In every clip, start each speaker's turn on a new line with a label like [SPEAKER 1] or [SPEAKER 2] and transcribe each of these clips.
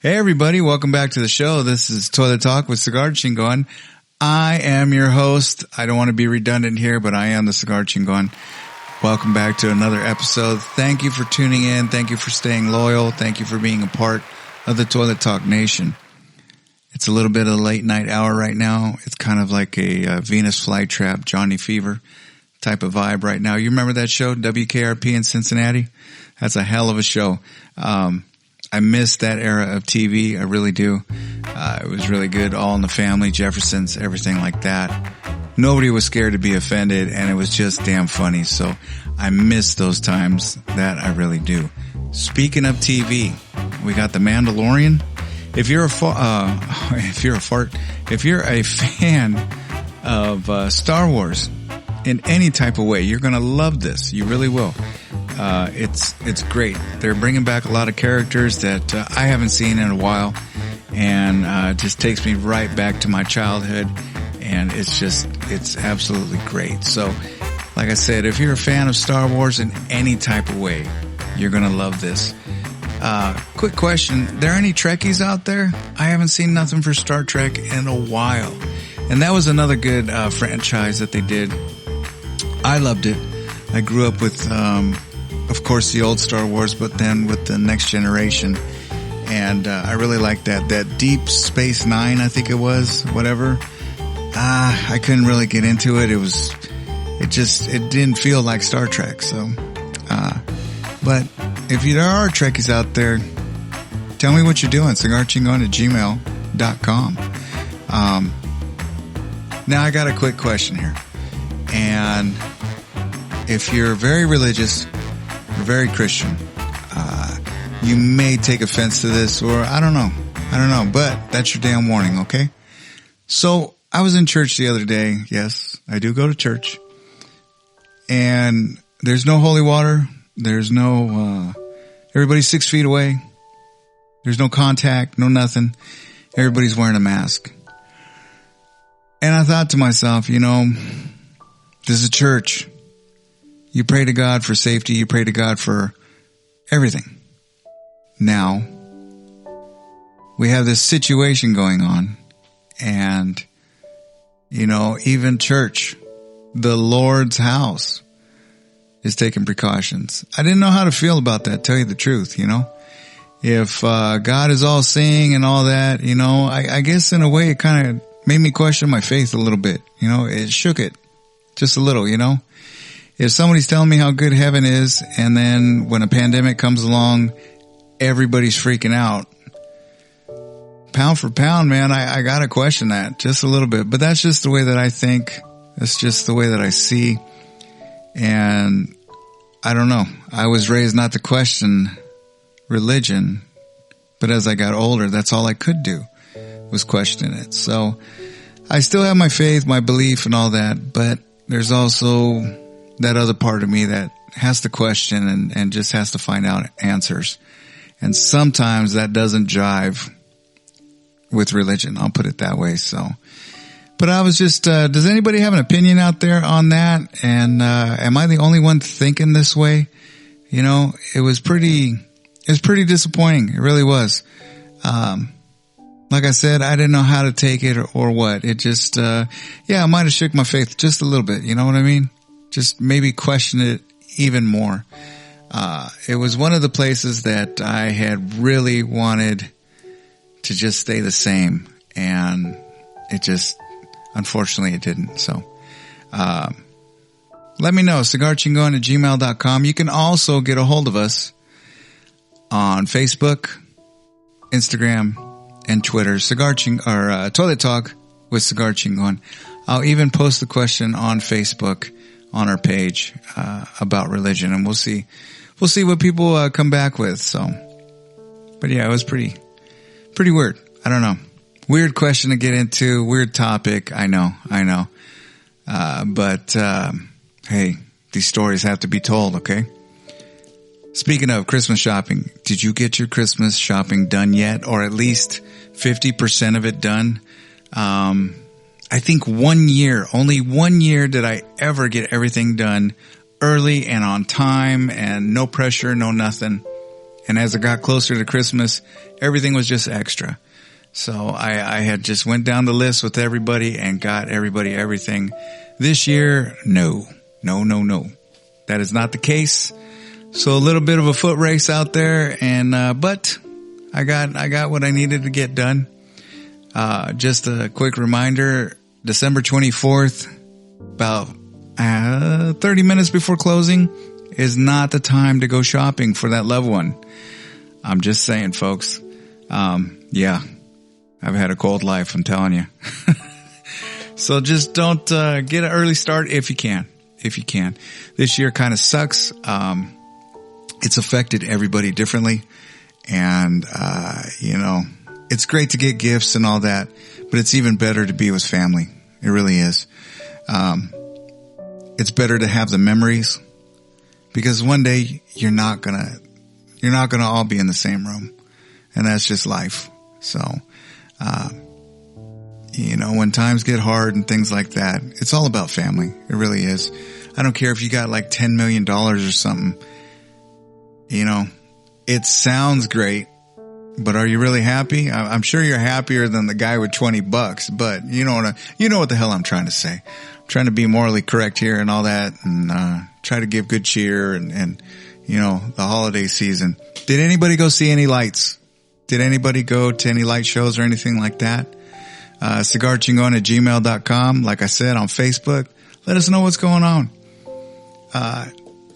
[SPEAKER 1] Hey everybody, welcome back to the show. This is Toilet Talk with Cigar Chingon. I am your host. I don't want to be redundant here, but I am the Cigar Chingon. Welcome back to another episode. Thank you for tuning in. Thank you for staying loyal. Thank you for being a part of the Toilet Talk Nation. It's a little bit of a late night hour right now. It's kind of like a Venus flytrap, Johnny Fever type of vibe right now. You remember that show, WKRP in Cincinnati? That's a hell of a show. I miss that era of TV. I really do. It was really good. All in the Family, Jeffersons, everything like that. Nobody was scared to be offended, and it was just damn funny. So I miss those times. That I really do. Speaking of TV, we got The Mandalorian. If you're a fan of Star Wars in any type of way, you're gonna love this. You really will. It's great. They're bringing back a lot of characters that I haven't seen in a while, and it just takes me right back to my childhood, and it's absolutely great. So, like I said, if you're a fan of Star Wars in any type of way, you're gonna love this. Quick question. There any Trekkies out there? I haven't seen nothing for Star Trek in a while, and that was another good franchise that they did. I loved it. I grew up with of course, the old Star Wars, but then with the Next Generation. And I really liked that Deep Space Nine, I think it was, whatever. I couldn't really get into it. It didn't feel like Star Trek. So, but if there are Trekkies out there, tell me what you're doing. cigarchingon@gmail.com. Now I got a quick question here. And if you're very religious, very Christian, you may take offense to this, or I don't know, but that's your damn warning, okay? So I was in church the other day. Yes, I do go to church, and there's no holy water. There's no, everybody's 6 feet away. There's no contact, no nothing. Everybody's wearing a mask. And I thought to myself, this is a church. You pray to God for safety. You pray to God for everything. Now, we have this situation going on, and, even church, the Lord's house, is taking precautions. I didn't know how to feel about that, tell you the truth, If God is all seeing and all that, I guess in a way it kind of made me question my faith a little bit. It shook it just a little, If somebody's telling me how good heaven is, and then when a pandemic comes along, everybody's freaking out, pound for pound, man, I gotta question that just a little bit. But that's just the way that I think. That's just the way that I see. And I don't know. I was raised not to question religion, but as I got older, that's all I could do was question it. So I still have my faith, my belief and all that, but there's also that other part of me that has to question and just has to find out answers. And sometimes that doesn't jive with religion. I'll put it that way. So, but I was just, does anybody have an opinion out there on that? And, am I the only one thinking this way? It was pretty disappointing. It really was. Like I said, I didn't know how to take it or what. It just, I might have shook my faith just a little bit. You know what I mean? Just maybe question it even more. It was one of the places that I had really wanted to just stay the same, and it just, unfortunately it didn't. So, let me know, cigarchingon@gmail.com. You can also get a hold of us on Facebook, Instagram, and Twitter, Toilet Talk with Cigar Chingon. I'll even post the question on Facebook on our page, about religion, and we'll see what people, come back with. So, but yeah, it was pretty weird. I don't know. Weird question to get into, weird topic. I know. But hey, these stories have to be told, okay? Speaking of Christmas shopping, did you get your Christmas shopping done yet? Or at least 50% of it done? I think only 1 year did I ever get everything done early and on time and no pressure, no nothing. And as it got closer to Christmas, everything was just extra. So I had just went down the list with everybody and got everybody everything. This year, no. That is not the case. So a little bit of a foot race out there, and but I got what I needed to get done. Just a quick reminder, December 24th, about 30 minutes before closing, is not the time to go shopping for that loved one. I'm just saying, folks. Yeah, I've had a cold life, I'm telling you. So just don't get an early start if you can. This year kind of sucks. It's affected everybody differently. And, it's great to get gifts and all that, but it's even better to be with family. It really is. It's better to have the memories, because one day you're not gonna all be in the same room, and that's just life. So, when times get hard and things like that, it's all about family. It really is. I don't care if you got like $10 million or something. It sounds great, but are you really happy? I'm sure you're happier than the guy with $20, but you know what the hell I'm trying to say. I'm trying to be morally correct here and all that, and try to give good cheer and the holiday season. Did anybody go see any lights? Did anybody go to any light shows or anything like that? cigarchingon@gmail.com. Like I said, on Facebook, let us know what's going on.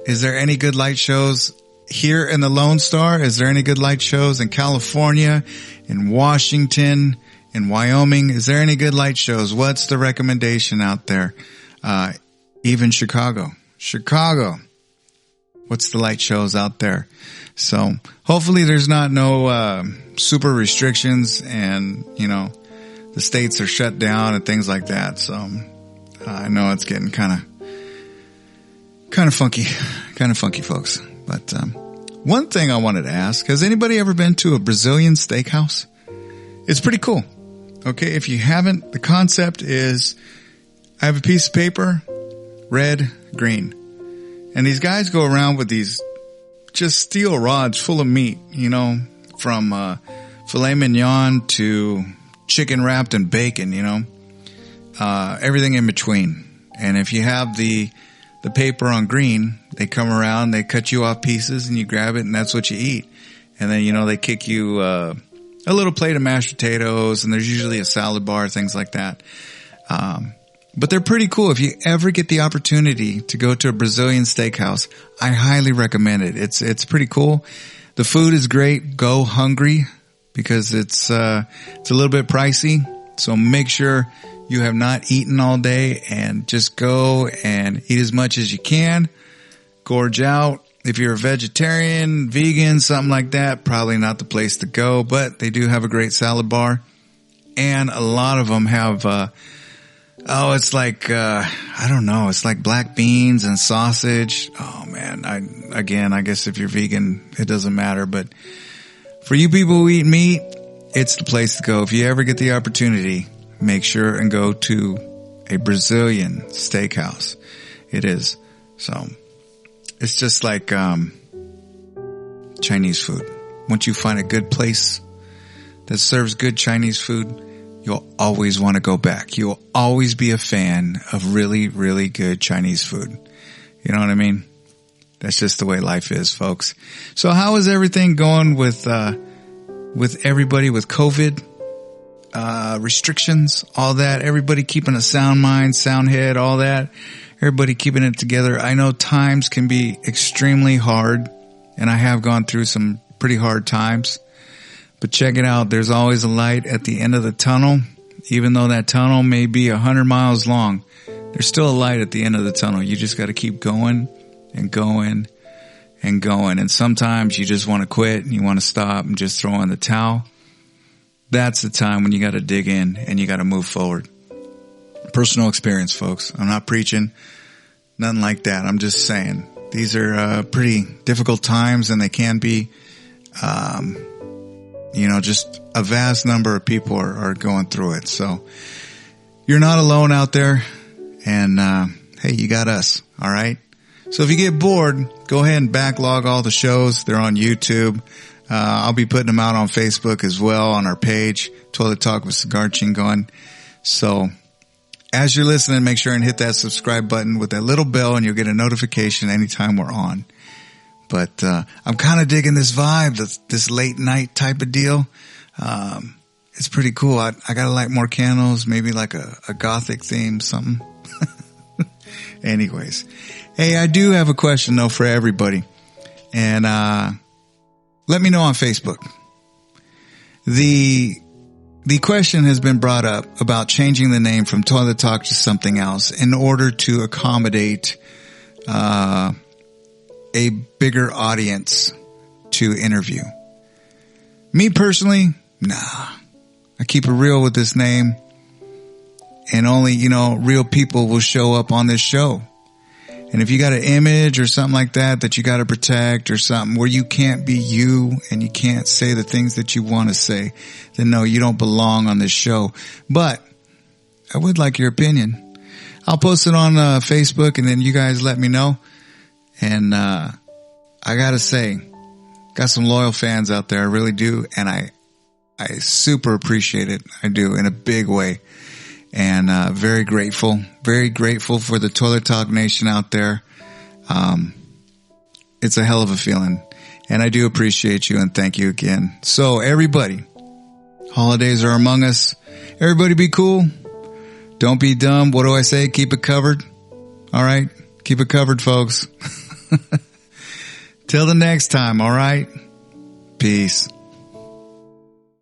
[SPEAKER 1] Is there any good light shows here in the Lone Star? Is there any good light shows in California, in Washington, in Wyoming? Is there any good light shows? What's the recommendation out there? Even Chicago. What's the light shows out there? So hopefully there's no super restrictions, and the states are shut down and things like that. So I know it's getting kind of funky, folks. But one thing I wanted to ask, has anybody ever been to a Brazilian steakhouse? It's pretty cool. Okay, if you haven't, the concept is, I have a piece of paper, red, green, and these guys go around with these just steel rods full of meat, from filet mignon to chicken wrapped in bacon, everything in between. And if you have the paper on green, they come around, they cut you off pieces, and you grab it, and that's what you eat. And then, they kick you a little plate of mashed potatoes, and there's usually a salad bar, things like that. But they're pretty cool. If you ever get the opportunity to go to a Brazilian steakhouse, I highly recommend it. It's pretty cool. The food is great. Go hungry, because it's a little bit pricey. So make sure you have not eaten all day, and just go and eat as much as you can. Gorge out. If you're a vegetarian, vegan, something like that, probably not the place to go, but they do have a great salad bar. And a lot of them have, it's like, it's like black beans and sausage. Oh man. I guess if you're vegan, it doesn't matter, but for you people who eat meat, it's the place to go. If you ever get the opportunity, make sure and go to a Brazilian steakhouse. It is. So it's just like Chinese food. Once you find a good place that serves good Chinese food, you'll always want to go back. You'll always be a fan of really, really good Chinese food. You know what I mean? That's just the way life is, folks. So how is everything going with everybody with COVID? Restrictions, all that, everybody keeping a sound mind, sound head, all that, everybody keeping it together. I know times can be extremely hard, and I have gone through some pretty hard times, but check it out. There's always a light at the end of the tunnel. Even though that tunnel may be 100 miles long, there's still a light at the end of the tunnel. You just got to keep going and going and going. And sometimes you just want to quit and you want to stop and just throw in the towel. That's the time when you got to dig in and you got to move forward. Personal experience, folks. I'm not preaching, nothing like that. I'm just saying these are pretty difficult times, and they can be, just a vast number of people are going through it. So you're not alone out there, and hey, you got us. All right. So if you get bored, go ahead and backlog all the shows. They're on YouTube. I'll be putting them out on Facebook as well on our page, Toilet Talk with Cigar Chingon. So as you're listening, make sure and hit that subscribe button with that little bell and you'll get a notification anytime we're on. But I'm kind of digging this vibe, this late night type of deal. It's pretty cool. I gotta light more candles, maybe like a gothic theme, something. Anyways. Hey, I do have a question though for everybody. And let me know on Facebook. The question has been brought up about changing the name from Toilet Talk to something else in order to accommodate a bigger audience to interview. Me personally, nah. I keep it real with this name, and only, real people will show up on this show. And if you got an image or something like that you got to protect, or something where you can't be you and you can't say the things that you want to say, then no, you don't belong on this show. But I would like your opinion. I'll post it on Facebook, and then you guys let me know. And I got to say, got some loyal fans out there. I really do. And I super appreciate it. I do, in a big way. And very grateful for the Toilet Talk Nation out there. It's a hell of a feeling. And I do appreciate you, and thank you again. So everybody, holidays are among us. Everybody be cool. Don't be dumb. What do I say? Keep it covered. All right. Keep it covered, folks. Till the next time. All right. Peace.